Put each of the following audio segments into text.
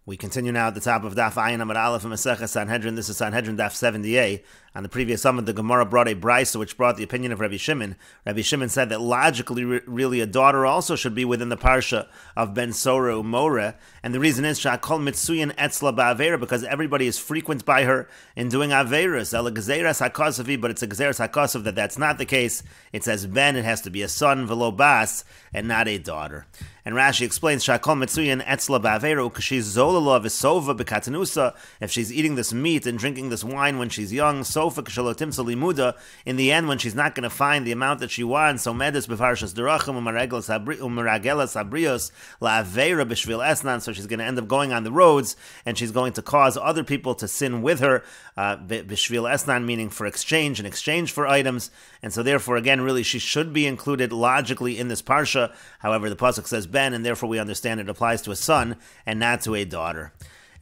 We continue now at the top of Daf Amud Aleph and Mesechet Sanhedrin. This is Sanhedrin Daf 70a. On the previous summit, the Gemara brought a brisa which brought the opinion of Rabbi Shimon. Rabbi Shimon said that logically, really, a daughter also should be within the parsha of Ben Sora Umore. And the reason is Shakol Mitsuyan Etzla Ba'avera, because everybody is frequent by her in doing Averas. Ela Gezeras HaKosavi, but it's a Gezeras HaKosav that's not the case. It says Ben, it has to be a son, Velo Bas, and not a daughter. And Rashi explains Shakol Mitsuyan Etzla Ba'avera, Ukashiz Zolala Visova Bekatanusa, if she's eating this meat and drinking this wine when she's young, Sofa Kshalotim Salimuda, in the end when she's not going to find the amount that she wants, so Medes Befarshas Derachim Umaragelas Abrios La'avera Bishvil Esnan, so she's going to end up going on the roads and she's going to cause other people to sin with her, Bishvil Esnan meaning for exchange, in exchange for items, and so therefore again really she should be included logically in this parsha. However, the pasuk says Ben, and therefore we understand it applies to a son and not to a daughter.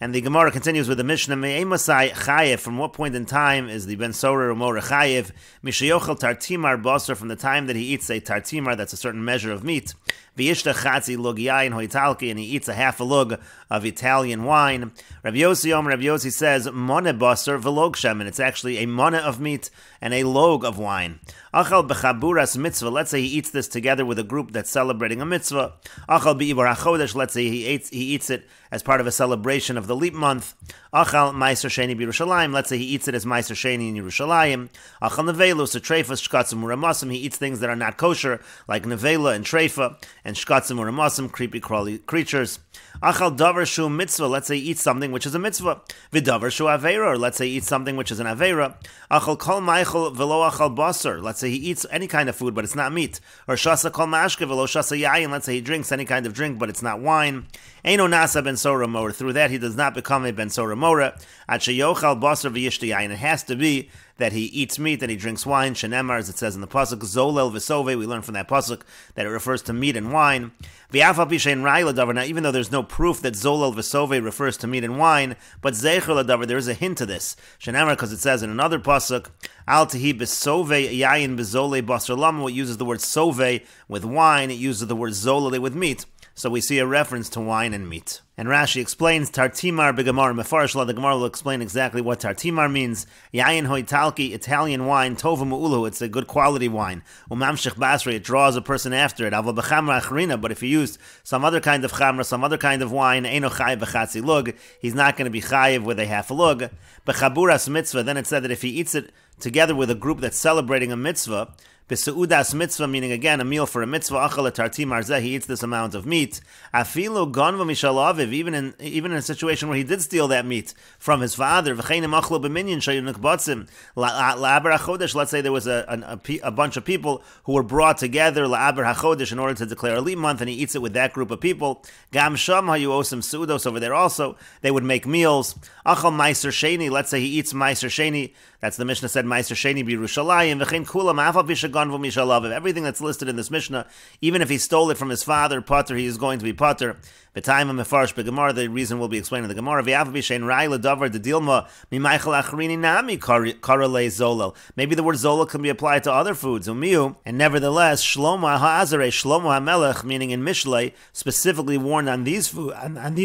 And the Gemara continues with the Mishnah, Me'emasai Chayev, from what point in time is the Ben Sora Umore Chayev? Mishayochel Tartimar Basar, from the time that he eats a Tartimar, that's a certain measure of meat. V'yishta Chatzi Lug Yain Hoitalki, and he eats a half a lug of Italian wine. Rabbi Yossi says, Mone Basar V'log Shem, and it's actually a mone of meat and a log of wine. Achal Bechaburas Mitzvah, let's say he eats this together with a group that's celebrating a mitzvah. Achal Be'ibar HaChodesh, let's say he eats it as part of a celebration of the leap month. Achal Meiser Sheni B'Yerushalayim, let's say he eats it as Meiser Sheni in Yerushalayim. Achal Nevelus, Treifas, Shkatzim Uramasim, he eats things that are not kosher, like Nevela and Treifa, and Shkatzim Uramasim, creepy crawly creatures. Achal Davar Shu Mitzvah, let's say he eats something which is a mitzvah. V'Davar Shu Aveira, or let's say he eats something which is an Aveira. Achal Kol Meichel V'lo Achal Basar, let's say he eats any kind of food, but it's not meat. Or Shasa Kol Mashke V'lo Shasa Yayin, let's say he drinks any kind of drink, but it's not wine. Eino Nasa Ben Sora Mora, through that he does not become a Ben Sora Mora. At Sheyochal Basar V'yishta Yayin, it has to be that he eats meat and he drinks wine. Shenemar, as it says in the pasuk, Zolel V'Sove, we learn from that pasuk that it refers to meat and wine. V'Afal Pishein Rai L'Davar, now even though there's no proof that Zolel V'Sove refers to meat and wine, but Zeicher L'Davar, there is a hint to this. Shenemar, because it says in another pasuk, Al Tehi B'Sove Yayin B'Zole Basar Lama, it uses the word Sove with wine, it uses the word Zolele with meat. So we see a reference to wine and meat. And Rashi explains Tartimar B'Gemara Mefarshla. The Gemara will explain exactly what Tartimar means. Yayin Hoitalki, Italian wine, Tova Mu'ulu, it's a good quality wine. Umamshich Basri, it draws a person after it. Aval B'Chamra Achrina, but if he used some other kind of chamra, some other kind of wine, Eino Chayiv B'Chatzi Lug, he's not going to be Chayiv with a half a lug. B'Chaburas Mitzvah, then it said that if he eats it together with a group that's celebrating a mitzvah, B'Seudas mitzvah, meaning again a meal for a mitzvah, Achal Tartimar Zeh, he eats this amount of meat. Afilu Gonva Mishalaviv, even in a situation where he did steal that meat from his father. V'cheinim Achlo B'Minyan Shayunik Batzim La'aber HaChodesh. Let's say there was a bunch of people who were brought together La'aber HaChodesh in order to declare a leap month, and he eats it with that group of people. Gam Sham Hayu Osim Seudos, over there also they would make meals. Achal Meiser Sheni, let's say he eats Meiser Sheni. That's the Mishnah said Meiser Sheni B'Yerushalayim. V'chein Kulam Afal Bishagonvu Mishalaviv. Everything that's listed in this Mishnah, even if he stole it from his father, Potter, he is going to be Potter. B'tayim Mefarsh B'Gemara, the reason will be explained in the Gemara. V'Av B'Shein Rai L'Davar D'Dilma Mimaychel Achrini Nami Karale Zolel. Maybe the word Zolel can be applied to other foods, Umiu, and nevertheless Shlomo HaAzarei, Shlomo HaMelech, meaning in Mishlei, specifically warned on these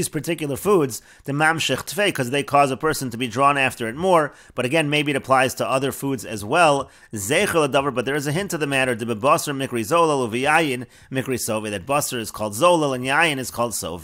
particular foods, the Mamshech Tfei, because they cause a person to be drawn after it more. But again, maybe it applies to other foods as well. Zeicher L'Davar, but there is a hint to the matter. The Basar Mikri Zolel Uviyayin Mikri Sove, that Basar is called Zolel and Yayin is called Sove.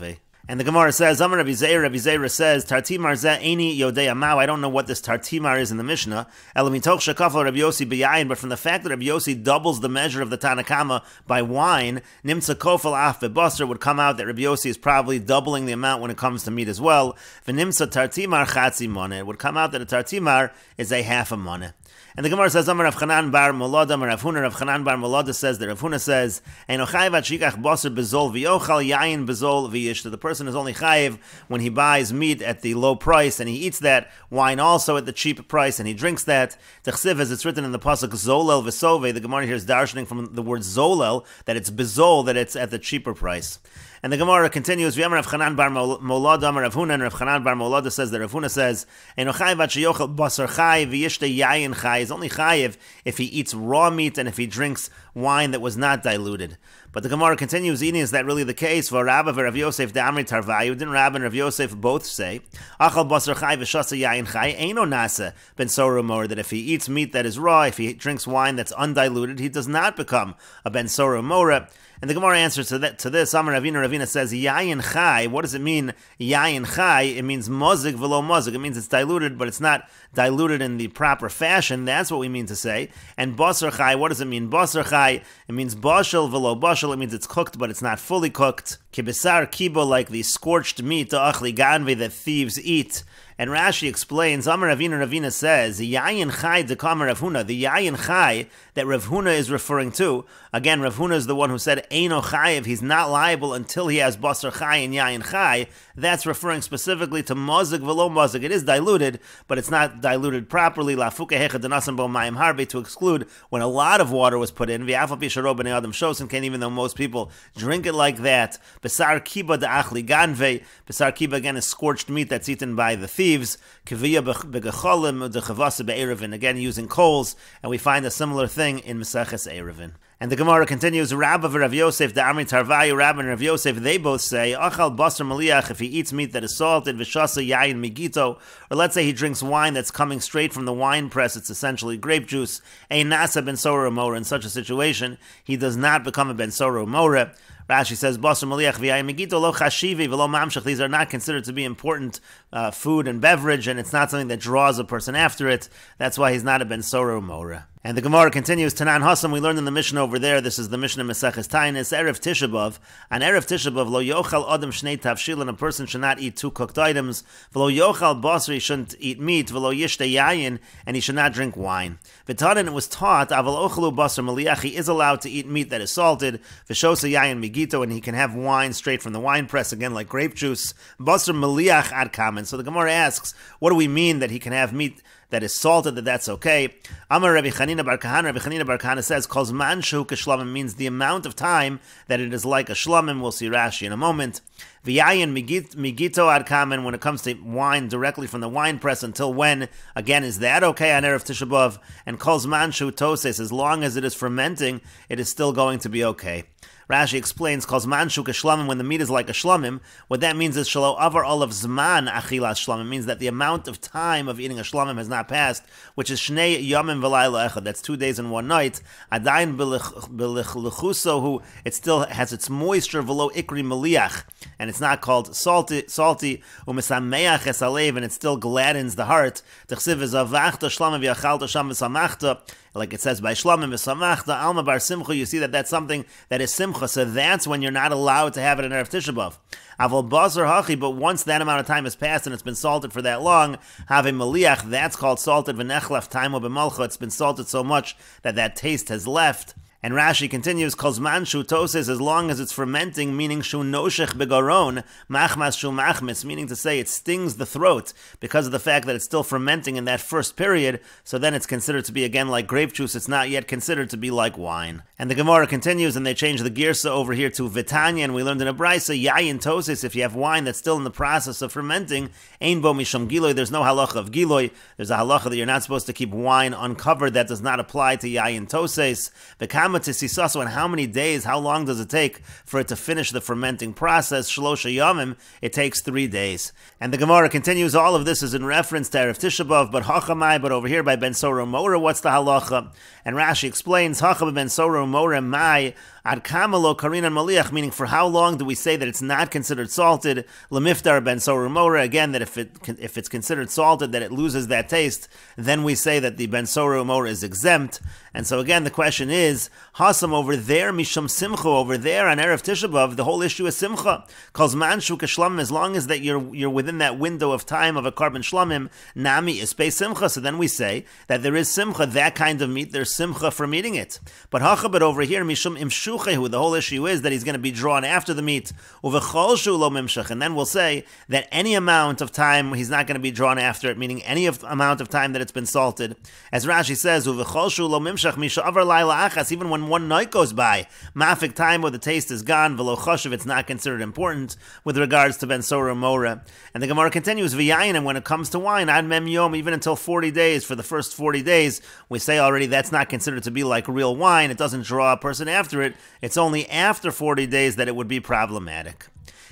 And the Gemara says, Amar Rabbi Zeira says, Tartimar Zeh Eini Yodei Amau. I don't know what this Tartimar is in the Mishnah. Elamitoch Shekafal Rabbi Yossi B'Yayin, but from the fact that Rabbi Yossi doubles the measure of the Tanakama by wine, Nimtza Kofal Af B'Basar, would come out that Rabbi Yossi is probably doubling the amount when it comes to meat as well. V'Nimtza Tartimar Chatzi Moneh. It would come out that a Tartimar is a half a moneh. And the Gemara says, Amar Rav Chanan bar Molada, Rav Huna, Rav Chanan bar Molada says that Rav Huna says, Eino chayiv at shikach basar bezol v'yochal yayin bezol v'yishta. The person is only chayiv when he buys meat at the low price and he eats that wine also at the cheap price and he drinks that. T'chsiv, as it's written in the pasuk Zolel v'sove, the Gemara here is darshaning from the word Zolel, that it's bezol, that it's at the cheaper price. And the Gemara continues, V'yamar Rav Chanan bar Molad Amar Rav Huna, and Rav Chanan bar Molad says that Rav Huna says, Eino chayiv ad sheyochel basar chayiv v'yishteh yayin chayiv. He's only chayiv if he eats raw meat and if he drinks wine that was not diluted. But the Gemara continues, Ini, is that really the case? For Rabba v'Rav Yosef de'amri tarvayu, didn't Rabba and Rav Yosef both say, Achal basar chayiv v'shasa yayin chayiv, eino nasa ben sorah mora, that if he eats meat that is raw, if he drinks wine that's undiluted, he does not become a ben sorah mora. And the Gemara answers to this. Amar Ravina. Ravina says, Yayin chai. What does it mean, Yayin chai? It means mozig v'lo mozig. It means it's diluted, but it's not diluted in the proper fashion. That's what we mean to say. And basar chai, what does it mean? Basar chai, it means bashal v'lo bashal. It means it's cooked, but it's not fully cooked. Kibisar kibo, like the scorched meat, achli ganve, that thieves eat. And Rashi explains, Amar Ravina says, Yayin chai dekam Rav Huna. The Yayin chai that Rav Huna is referring to, again, Rav Huna is the one who said, Eino chayiv, he's not liable until he has basar chai and Yayin chai. That's referring specifically to mozig v'lo mozig. It is diluted, but it's not diluted properly, lafuke hecha denasan bo mayim harbe, to exclude when a lot of water was put in, v'afal pi sharo b'nei adam shosen ken, even though most people drink it like that. Besar kiba de'achli ganve. Besar kiba, again, is scorched meat that's eaten by the thieves. Kiviyah begecholim dechavasa be'erevin, again using coals, and we find a similar thing in Meseches Erevin. And the Gemara continues, Rabba v'Rav Yosef de'amri tarvayu, Rabba and Rav Yosef, they both say, Achal basar maliach, if he eats meat that is salted, v'shasa yayin migito, or let's say he drinks wine that's coming straight from the wine press, it's essentially grape juice, ein nasa ben sorah mora, in such a situation, he does not become a ben sorah mora. Rashi says, Basar maliach v'yayin megito lo chashivi v'lo mamshach. These are not considered to be important food and beverage, and it's not something that draws a person after it. That's why he's not a ben sorah mora. And the Gemara continues, Tanan Hassam, we learned in the Mishnah over there, this is the Mishnah Meseches Tainis, Erev Tisha B'Av, on Erev Tisha B'Av, lo yochal adam shnei tavshilin, a person should not eat two cooked items, v'lo yochal basar, he shouldn't eat meat, v'lo yishteh yayin, and he should not drink wine. V'tanan, it was taught, aval ochelu basar maliach, he is allowed to eat meat that is salted, v'shosa yayin migito, and he can have wine straight from the wine press, again like grape juice, basar maliach ad kamen. So the Gemara asks, what do we mean that he can have meat that is salted, that's okay? Amar Rabbi Chanina bar Kahana. Rabbi Chanina bar Kahana says, Kol zman shehu k'shlamim, means the amount of time that it is like a shlamim. We'll see Rashi in a moment. V'yayin migito ad kamen, when it comes to wine directly from the wine press, until when? Again, is that okay on Erev Tisha B'Av? And Kol zman shehu toses, as long as it is fermenting, it is still going to be okay. Rashi explains, Kozman shuk shlamim, when the meat is like a shlamim, what that means is shalo avar olav zman achilas shlamim, means that the amount of time of eating a shlamim has not passed, which is shnei yomim v'layla echad, that's 2 days and 1 night. Adayin b'lechuso, who it still has its moisture v'lo ikri meliach, and it's not called salty, u'mesameach esalev, and it still gladdens the heart. T'chsiv v'zavachta shlamim v'yachalta sham v'samachta, like it says by shlamim v'samachta alma bar simcha, you see that that's something that is simcha. So that's when you're not allowed to have it in Erev Tisha B'Av. Aval basar hachi, but once that amount of time has passed and it's been salted for that long, have a maliach, that's called salted v'nechlef taimo b'malcha. It's been salted so much that that taste has left. And Rashi continues, Kozman shu toses, as long as it's fermenting, meaning shu noshech begaron, machmas shu machmis, meaning to say it stings the throat because of the fact that it's still fermenting in that first period, so then it's considered to be again like grape juice, it's not yet considered to be like wine. And the Gemara continues, and they change the girsa over here to Vitanya, and we learned in a Braisa, yayin toses, if you have wine that's still in the process of fermenting, ein bo misham giloy, there's no halacha of giloy, there's a halacha that you're not supposed to keep wine uncovered, that does not apply to yayin toses. So in how many days, how long does it take for it to finish the fermenting process? Shlosha yamim, it takes 3 days. And the Gemara continues, all of this is in reference to Erev Tisha B'Av, but hachamai, but over here by Ben Sorah Mora, what's the halacha? And Rashi explains, hacham Ben Sorah Mora mai, ad kamalo karinan maliach, meaning for how long do we say that it's not considered salted? Lemiftar Ben Sorah Mora, again, that if it's considered salted, that it loses that taste, then we say that the Ben Sorah Mora is exempt. And so again, the question is, Hasam over there, Misham Simcha, over there on Erev Tisha B'Av, the whole issue is Simcha. Kozman Shuk Shlamim, as long as that you're within that window of time of a carbon Shlamim, Nami is Pei Simcha. So then we say that there is Simcha, that kind of meat, there's Simcha from eating it. But Hachabit over here, Mishum Imshuchehu, the whole issue is that he's going to be drawn after the meat. Uvechol Shu Lo Mimshach, and then we'll say that any amount of time he's not going to be drawn after it, meaning any amount of time that it's been salted. As Rashi says, Uvechol Shu Lo Mimshach, even when one night goes by, mafik time where the taste is gone, v'lo choshev, it's not considered important with regards to ben sora mora. And the Gemara continues, v'yayin, and when it comes to wine, ad mem yom, even until 40 days, for the first 40 days, we say already that's not considered to be like real wine. It doesn't draw a person after it. It's only after 40 days that it would be problematic.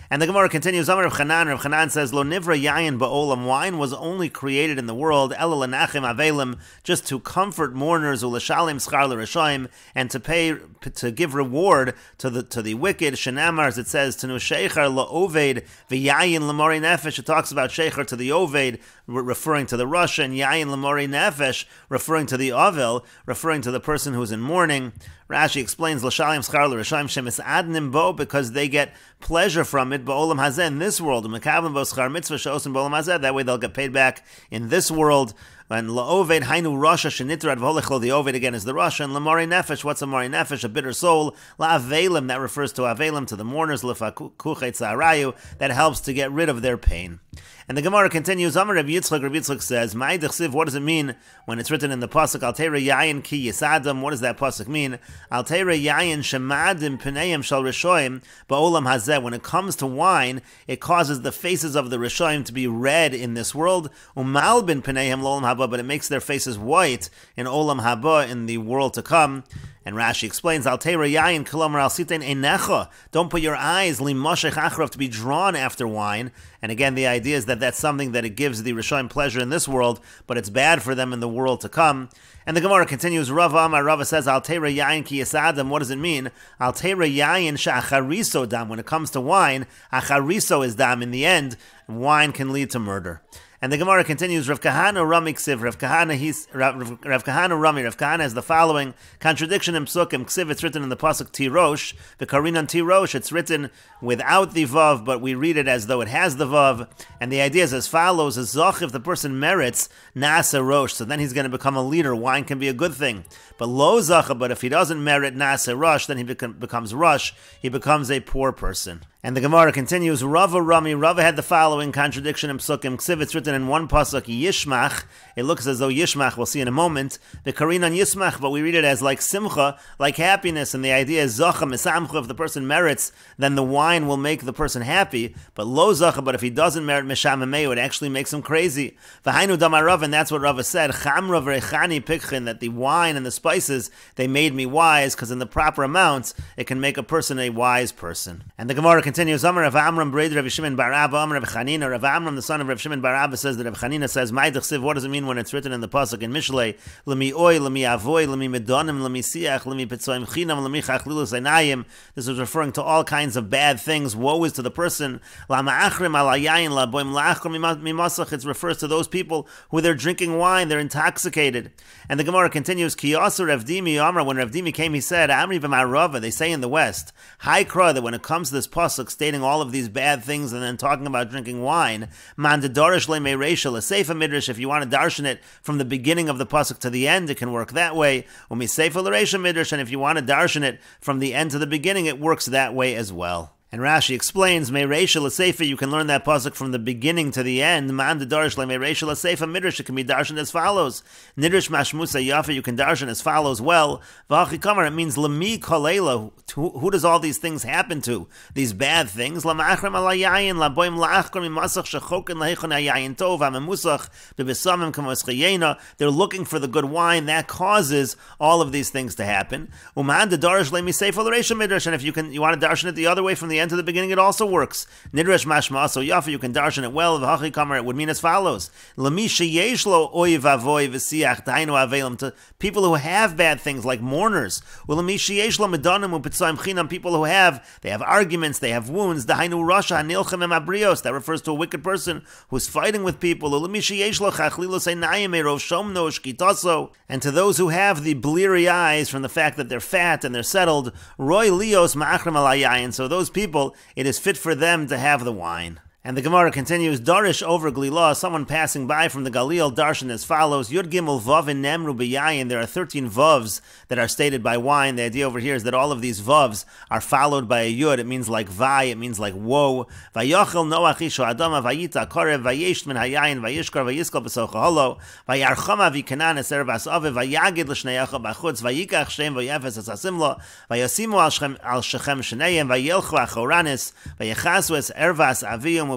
And the Gemara continues, Amar Rav Chanan. Rav Chanan says, Lo nivra yayin ba'olam. Wine was only created in the world, ela lenachem avelim, just to comfort mourners, u'lashalim schar l'rashaim, and to give reward to the wicked. Shenamar, as it says, Tenu sheichar la'oved v'yayin l'mori nefesh. It talks about sheichar to the oved, referring to the rasha, and yayin l'mori nefesh, referring to the avel, referring to the person who's in mourning. Rashi explains, L'shalim schar l'rashaim shemis adnim bo, because they get pleasure from it, ba'olam hazeh, in this world, u'mekavim bo schar mitzvah she'osim ba'olam hazeh, that way they'll get paid back in this world. And la'oved hainu rasha shenitrad v'holechlo, the oved again is the rasha, and l'mori nefesh, what's a mori nefesh? A bitter soul. La'avelim, that refers to avelim, to the mourners, l'fakuchet tzarayu, that helps to get rid of their pain. And the Gemara continues, Amar Rabbi Yitzchak. Rabbi Yitzchak says, Ma'ay dechsiv, what does it mean when it's written in the pasuk, Al teira yayin ki yisadam? What does that pasuk mean? Al teira yayin shemadim p'neim shal rishoim ba'olam hazeh. When it comes to wine, it causes the faces of the rishoim to be red in this world. Umalbin p'neim l'olam haba, but it makes their faces white in olam haba, in the world to come. And Rashi explains, Al teira yayin kolomar al sitein einecha. Don't put your eyes limoshech achrav, to be drawn after wine. And again, the idea is that that's something that it gives the Rishonim pleasure in this world, but it's bad for them in the world to come. And the Gemara continues, Rava Amar, Rava says, Al teira yayin ki yasadam. What does it mean? Al teira yayin sha'achariso dam. When it comes to wine, achariso is dam. In the end, wine can lead to murder. And the Gemara continues, Rav Kahana Rami Ksiv, Rav Kahana Rami, Rav Kahana has the following contradiction in Psukim. Ksiv, it's written in the pasuk Tirosh, the Karinan Tirosh, it's written without the Vav, but we read it as though it has the Vav. And the idea is as follows, as Zoch, if the person merits Nasa Rosh, so then he's going to become a leader. Wine can be a good thing. But Lo Zacha, but if he doesn't merit Nasa Rosh, then he becomes Rosh, he becomes a poor person. And the Gemara continues, Rava Rami, Rava had the following contradiction in Psukim. Ksiv, it's written in one pasuk, Yishmach. It looks as though Yishmach, we'll see in a moment. The Karinan Yishmach, but we read it as like Simcha, like happiness. And the idea is Zacha Mesamcha, if the person merits, then the wine will make the person happy. But Lo Zacha, but if he doesn't merit Meshamameu, it actually makes him crazy. V'hainu damar Rav, and that's what Rava said, Chamra v'rechani pikchin, that the wine and the spices, they made me wise, because in the proper amounts, it can make a person a wise person. And the Gemara continues, Amar Rav Amram Breid Rav Shimon bar Abba, Amar Rav Chanina. Rav Amram, the son of Rav Shimon bar Abba, says that Rav Chanina says, Ma'ay dechsiv, what does it mean when it's written in the pasuk in Mishlei? Lemi oy, lemi avoy, lemi medonim, lemi siach, lemi petzoim chinam, lemi chachlilus einayim. This is referring to all kinds of bad things. Woe is to the person. Lama achrim al hayayin, la boim la'achrim mimasach. It refers to those people who they're drinking wine, they're intoxicated. And the Gemara continues, Ki yasur Rav Dimi Amar, when Rav Dimi came, he said, Amri v'mar Rava, they say in the West, Hai Kra, that when it comes to this pasuk stating all of these bad things and then talking about drinking wine, man de darish le meireshel, a seifa midrash, if you want to darshan it from the beginning of the pasuk to the end, it can work that way. Umi seifa l'reisha midrash, and if you want to darshan it from the end to the beginning, it works that way as well. And Rashi explains, Me'reisha l'seifa, you can learn that pasuk from the beginning to the end. Man de darish le me'reisha l'seifa midrash, it can be darshan as follows. Nidrish mashmusa yafa, you can darshan as follows. Well, v'achi kamar, it means l'mi kolela, who does all these things happen to? These bad things. L'ma'achrim al hayayin, la'boim la'achkor mimasach shechokin lahichon hayayin tov, ha'memusach, bebesamim k'moschayena. They're looking for the good wine. That causes all of these things to happen. Uman de darish le miseifa l'reisha midrash, and if you want to darshan it the other way from the end to the beginning, it also works. Nidrash mashma, so yafa, you can darshan it well. V'hachi kamar, it would mean as follows: L'mi sheyesh lo oy vavoy v'siach dainu avelim, to people who have bad things like mourners. L'mi sheyesh lo medanim u'pitzaim chinam, people who they have arguments, they have wounds. Dainu rasha hanilchem emabrios, that refers to a wicked person who's fighting with people. L'mi sheyesh lo chachlilos einayim erov shomno shkitaso, and to those who have the bleary eyes from the fact that they're fat and they're settled. Roy lios ma'achrim alayayin, so those people, it is fit for them to have the wine. And the Gemara continues, Darish over Glila, someone passing by from the Galil, darshan as follows, Yud Gimel Vav in Nemru B'yayin. There are 13 Vavs that are stated by wine. The idea over here is that all of these Vavs are followed by a Yud. It means like Vai, it means like woe. Vayachel Noach Isho Adama, Vayita Korev, Vayesh Min Hayayin, Vayishkar, Vayiskal B'socha Holo, Vayarchama Vikanan Eser Bas Aviv, Vayagid L'Shneyacha B'chutz, Vayikach Shem, Vayefes Es Asimlo, Vayasimu Al Shechem Shneyem, Vayelchu Achoranis, Vayechasu Es Ervas Aviyum,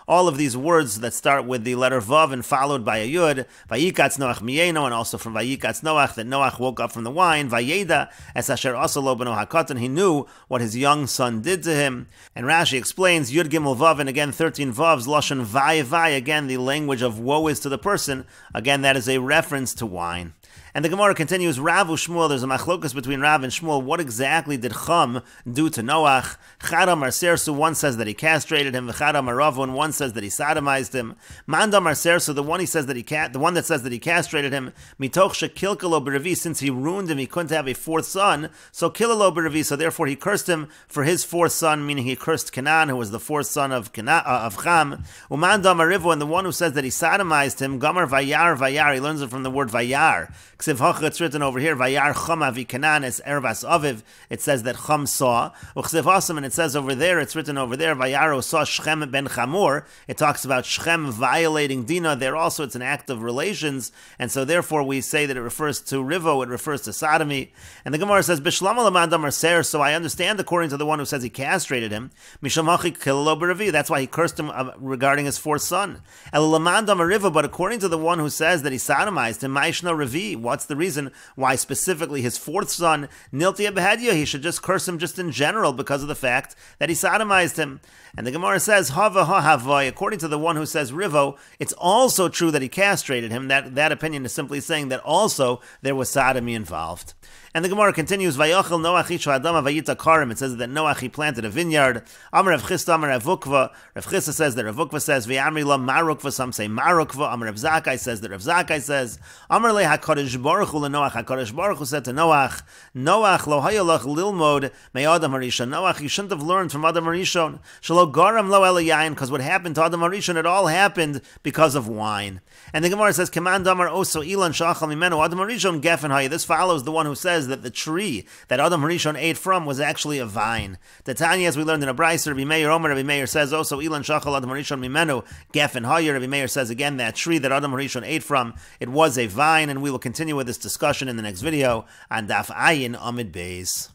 all of these words that start with the letter Vav and followed by a Yud, Vayikatz Noach Miyeno, and also from Vayikatz Noach, that Noach woke up from the wine, Vayeda, Es Asher Asalo Beno HaKatan, he knew what his young son did to him. And Rashi explains, Yud Gimel Vav, and again 13 Vavs, Lashon Vai, again the language of woe is to the person, again that is a reference to wine. And the Gemara continues, Rav u'Shmuel, there's a machlokas between Rav and Shmuel. What exactly did Chum do to Noach? Chadam Arsersu, one says that he castrated him. V'chadam Aravu, and one says that he sodomized him. Mandam Arsersu, the one that says that he castrated him. Mitoch shekilkalo b'revi, since he ruined him, he couldn't have a fourth son. So kilalo b'revi, so therefore he cursed him for his fourth son, meaning he cursed Canaan, who was the fourth son of Cham. Umandam Arivu, and the one who says that he sodomized him, Gamar Vayar, he learns it from the word Vayar. It's written over here, Vayar Cham Avikanan es Ervas Aviv. It says that Cham saw. And it says over there, it's written over there, Vayaro saw Shechem ben Chamor. It talks about Shechem violating Dinah. There also it's an act of relations, and so therefore we say that it refers to Rivo, it refers to sodomy. And the Gemara says, Bishlam Alamandam Arser, so I understand according to the one who says he castrated him, Mishamachi Killo B'Revi, that's why he cursed him regarding his fourth son. Elamandam Ariva, but according to the one who says that he sodomized him, Maishna Revi, what's the reason why specifically his fourth son, Niltia Behedya, he should just curse him just in general because of the fact that he sodomized him? And the Gemara says, Hava ha-havai, according to the one who says Rivo, it's also true that he castrated him. That opinion is simply saying that also there was sodomy involved. And the Gemara continues, Vayachel Noach Isho Adama Vayita Karim. It says that Noach, he planted a vineyard. Amar Rav Chisda, Amar Rav Ukva. Rav Chisda says that Rav Ukva says, V'amri la Marukva, some say Marukva. Amar Rav Zakkai says that Rav Zakkai says, Amar le HaKadosh Baruch Hu LeNoach. HaKadosh Baruch Hu said to Noach, Noach lo hayalach lilmod me Adam Harishon. Noach, you shouldn't have learned from Adam Harishon. Shalo garam lo el yayin, because what happened to Adam Harishon, it all happened because of wine. And the Gemara says, Kaman damar oso ilan shachal mimenu Adam Harishon gefen hay. This follows the one who says that the tree that Adam Harishon ate from was actually a vine. The Tanya, as we learned in a Brayser, Rabbi Meir Omer, Rabbi Meir says also ilan shachal Adam Harishon mimenu gefen hay. Rabbi Meir says again that tree that Adam Harishon ate from, it was a vine. And we will continue with this discussion in the next video on Daf Ayin Amid Beis.